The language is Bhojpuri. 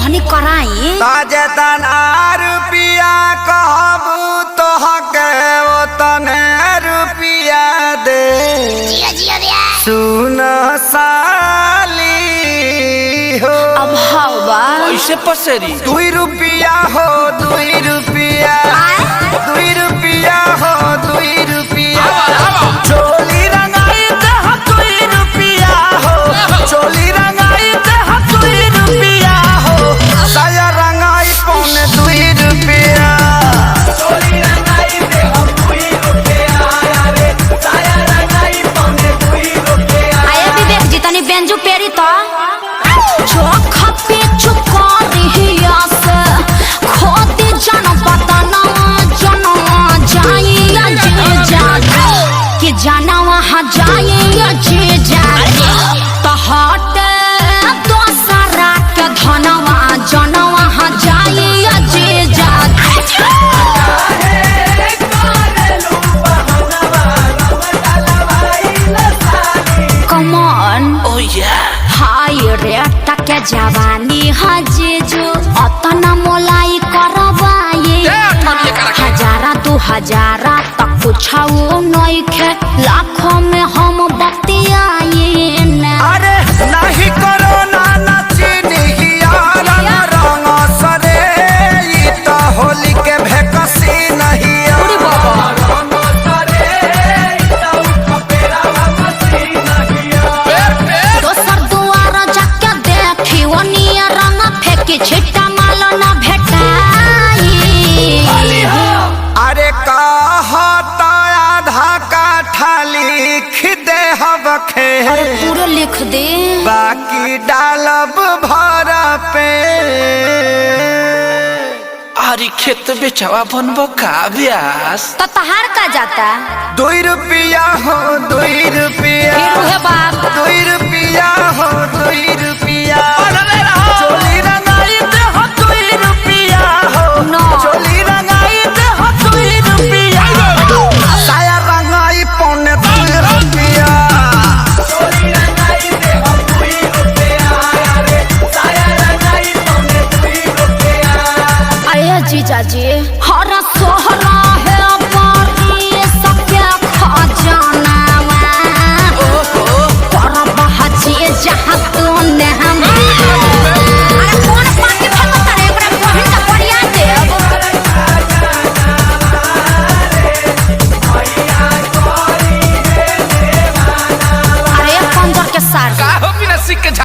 कहनी कराई ताजेतना रुपिया कहबू तो हके ओतने रुपिया दे सुन साली हो। अब हवा कैसे पसेरी 2 रुपिया हो 2 रुपिया 2 रुपिया हो 2 रुपिया चोली रंगाई दे 2 रुपिया हो चोली रंगाई दे 2 रुपिया हो साया रंगाई पौने 2 रुपिया चोली रंगाई दे 2 रुपिया रे साया रंगाई पौने 2 रुपिया। आए विवेक जी तनी बेंजू पेरी तो चोख पे चुका रहिया से खोती जन पता ना जन जाइया जे जागे कि जाना वहाँ जाइया जे जागे तो हट दोसरा के धनवा जन वहाँ जाइया जे जागे Come on ओ या हाय रे टके जवानी हजेजो अतना मोलाई करवाए हजारा 2000 तक कुछाओ नइखे लाखों में हम बतियाए ना अरे नहीं करो ना नचनिया रंग सरे ई तो होली के भेकसी नहीं अरे बाबा दोसर दुआर जाके देखी ओनिया रंग फेंकी छिट्टा माल ना भेटाई अरे कहता आधा काठा लिख दे हबखे अरे पूरा लिख दे बाकी डालब भर पे आरी खेत बेचवा बनबो का ब्यास तो तहार का जाता 2 रुपिया हो 2 रुपिया फिर उहे बात 2 रुपिया हो 2 रुपिया चोली रंगाई दे 2 रुपिया हो No. चोली रंगाई दे 2 रुपिया साया रंगाई पौने 2 रुपिया चोली रंगाई दे 2 रुपिया रे साया रंगाई पौने 2 रुपिया। अरे जीजा जी हरा सोहरा